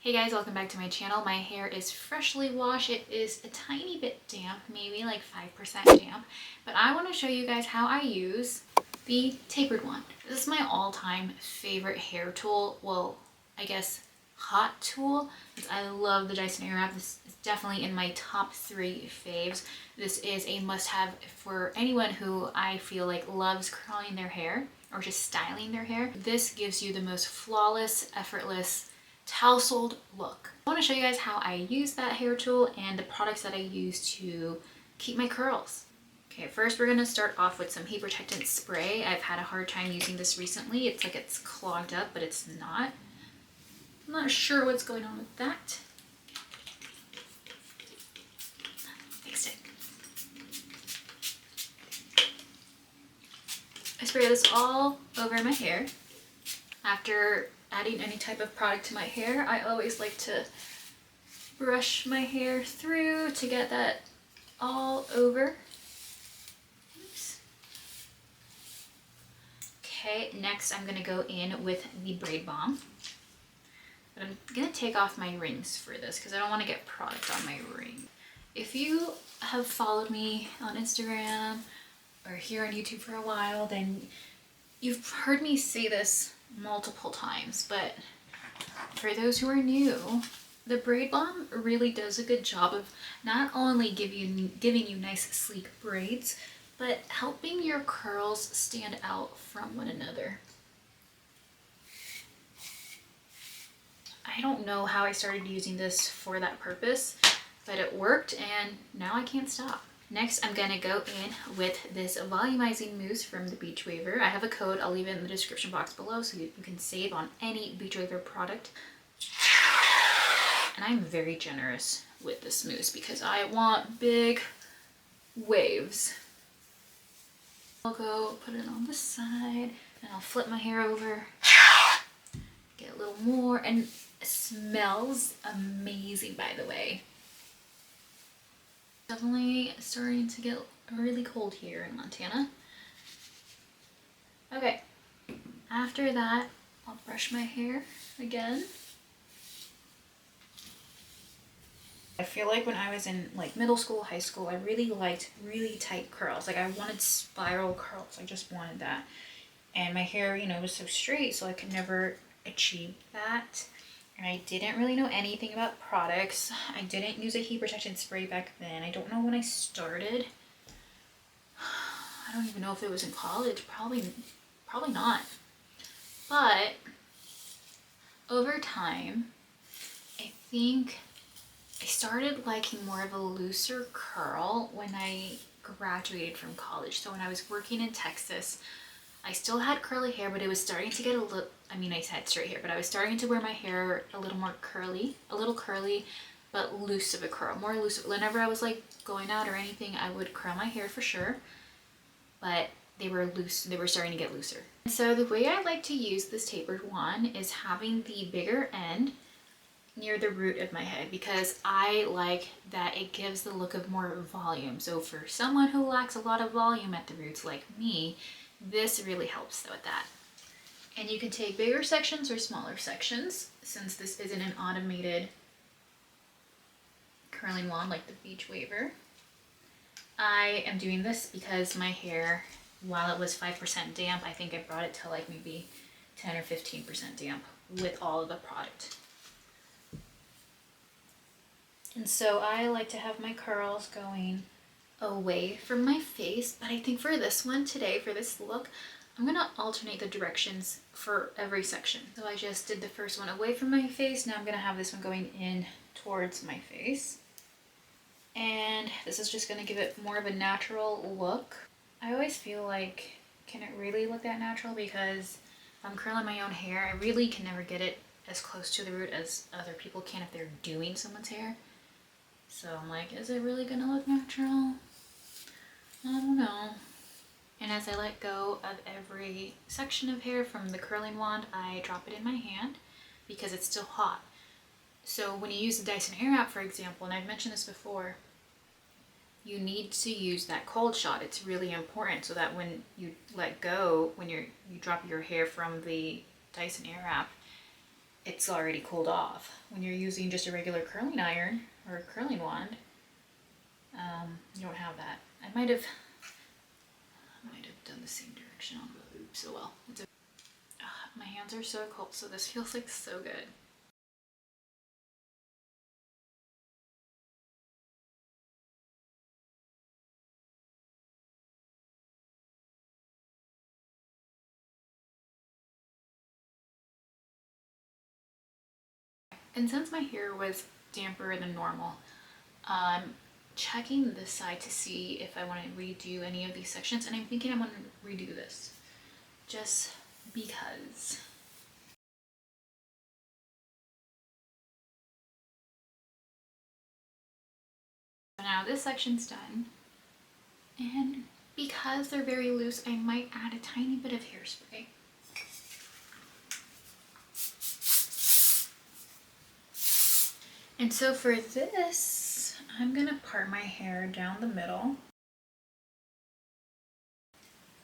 Hey guys, welcome back to my channel. My hair is freshly washed. It is a tiny bit damp, maybe like 5% damp, but I want to show you guys how I use the Tapered Wand. This is my all-time favorite hair tool. Well, I guess hot tool. I love the Dyson Airwrap. This is definitely in my top 3 faves. This is a must-have for anyone who I feel like loves curling their hair or just styling their hair. This gives you the most flawless, effortless, tousled look. I want to show you guys how I use that hair tool and the products that I use to keep my curls. Okay, first we're going to start off with some heat protectant spray. I've had a hard time using this recently. It's like it's clogged up, but it's not. I'm not sure what's going on with that. Fixed it. I spray this all over my hair. After adding any type of product to my hair, I always like to brush my hair through to get that all over. Oops. Okay, next I'm going to go in with the Braid Balm. But I'm going to take off my rings for this because I don't want to get product on my ring. If you have followed me on Instagram or here on YouTube for a while, then you've heard me say this multiple times, but for those who are new, the Braid Balm really does a good job of not only giving you nice sleek braids, but helping your curls stand out from one another. I don't know how I started using this for that purpose, but it worked and now I can't stop. Next, I'm going to go in with this volumizing mousse from the Beachwaver. I have a code, I'll leave it in the description box below so you can save on any Beachwaver product. And I'm very generous with this mousse because I want big waves. I'll go put it on this side and I'll flip my hair over, get a little more, and it smells amazing, by the way. Definitely starting to get really cold here in Montana. Okay, after that, I'll brush my hair again. I feel like when I was in like middle school, high school, I really liked really tight curls. Like I wanted spiral curls. I just wanted that. And my hair, you know, was so straight, so I could never achieve that. And I didn't really know anything about products. I didn't use a heat protectant spray back then. I don't know when I started. I don't even know if it was in college. Probably not. But over time, I think I started liking more of a looser curl when I graduated from college. So when I was working in Texas, I still had curly hair, but it was starting to get a little, I mean, I had straight hair, but I was starting to wear my hair a little more curly, but loose of a curl, more loose. Whenever I was like going out or anything, I would curl my hair for sure, but they were loose, they were starting to get looser. And so the way I like to use this tapered wand is having the bigger end near the root of my head because I like that it gives the look of more volume. So for someone who lacks a lot of volume at the roots like me, this really helps with that. And you can take bigger sections or smaller sections since this isn't an automated curling wand like the Beachwaver. I am doing this because my hair, while it was 5% damp, I think I brought it to like maybe 10 or 15% damp with all of the product. And so I like to have my curls going away from my face, but I think for this one today, for this look, I'm gonna alternate the directions for every section. So I just did the first one away from my face. Now I'm gonna have this one going in towards my face. And this is just gonna give it more of a natural look. I always feel like, can it really look that natural? Because if I'm curling my own hair, I really can never get it as close to the root as other people can if they're doing someone's hair. So I'm like, is it really gonna look natural? I don't know. And as I let go of every section of hair from the curling wand, I drop it in my hand because it's still hot. So when you use the Dyson Airwrap, for example, and I've mentioned this before, you need to use that cold shot. It's really important so that when you let go, when you drop your hair from the Dyson Airwrap, it's already cooled off. When you're using just a regular curling iron or a curling wand, you don't have that. I might have done the same direction on the loop, so well. My hands are so cold, so this feels like so good. And since my hair was damper than normal, I'm checking this side to see if I want to redo any of these sections, and I'm thinking I want to redo this just because. Now this section's done, and because they're very loose, I might add a tiny bit of hairspray. And so for this, I'm gonna part my hair down the middle.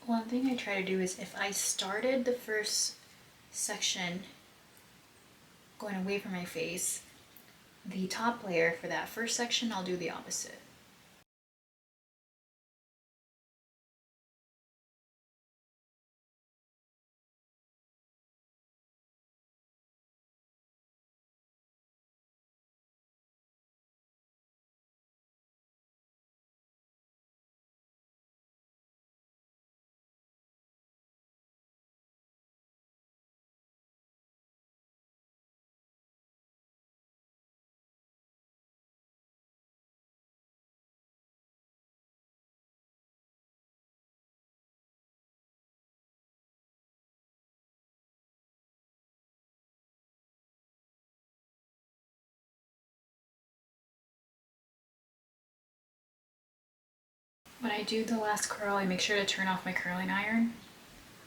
One thing I try to do is if I started the first section going away from my face, the top layer for that first section, I'll do the opposite. When I do the last curl, I make sure to turn off my curling iron.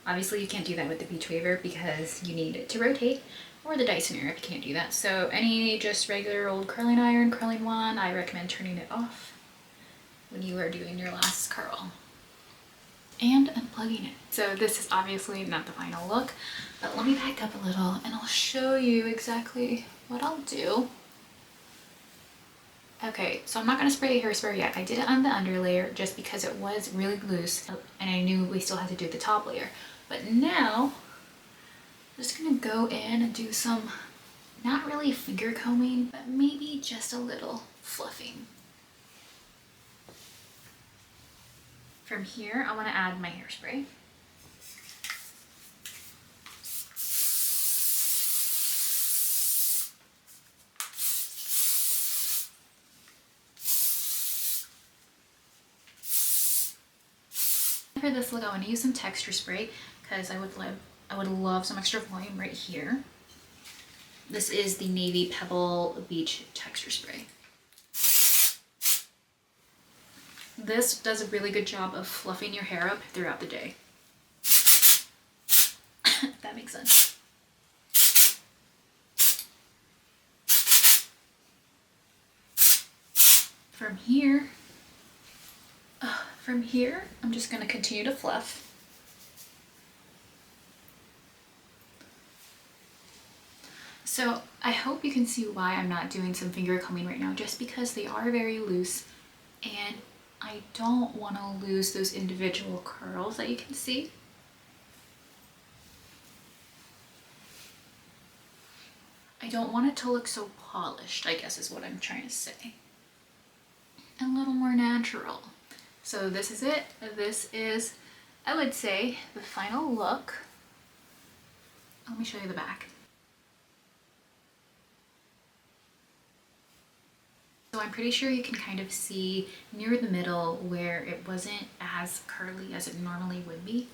Obviously you can't do that with the Beachwaver because you need it to rotate, or the Dysoner if you can't do that. So any just regular old curling iron, curling wand, I recommend turning it off when you are doing your last curl. And unplugging it. So this is obviously not the final look, but let me back up a little and I'll show you exactly what I'll do. Okay, so I'm not going to spray hairspray yet. I did it on the under layer just because it was really loose and I knew we still had to do the top layer. But now, I'm just going to go in and do some, not really finger combing, but maybe just a little fluffing. From here, I want to add my hairspray. For this look, I want to use some texture spray because I would love some extra volume right here. This is the Navy Pebble Beach texture spray. This does a really good job of fluffing your hair up throughout the day. If that makes sense. From here, I'm just going to continue to fluff. So I hope you can see why I'm not doing some finger combing right now, just because they are very loose and I don't want to lose those individual curls that you can see. I don't want it to look so polished, I guess is what I'm trying to say. A little more natural. So this is it. This is, I would say, the final look. Let me show you the back. So I'm pretty sure you can kind of see near the middle where it wasn't as curly as it normally would be.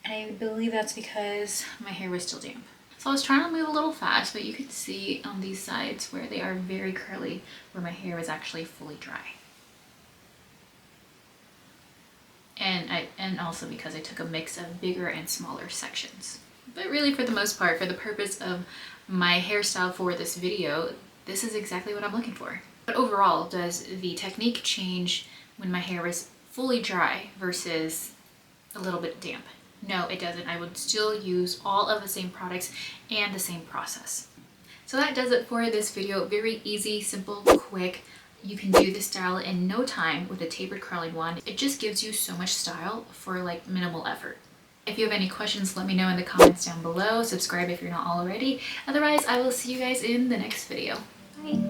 And I believe that's because my hair was still damp. So I was trying to move a little fast, but you can see on these sides where they are very curly, where my hair was actually fully dry. And also because I took a mix of bigger and smaller sections. But really, for the most part, for the purpose of my hairstyle for this video, this is exactly what I'm looking for. But overall, does the technique change when my hair is fully dry versus a little bit damp? No, it doesn't. I would still use all of the same products and the same process. So that does it for this video. Very easy, simple, quick. You can do this style in no time with a tapered curling wand. It just gives you so much style for like minimal effort. If you have any questions, let me know in the comments down below. Subscribe if you're not already. Otherwise, I will see you guys in the next video. Bye.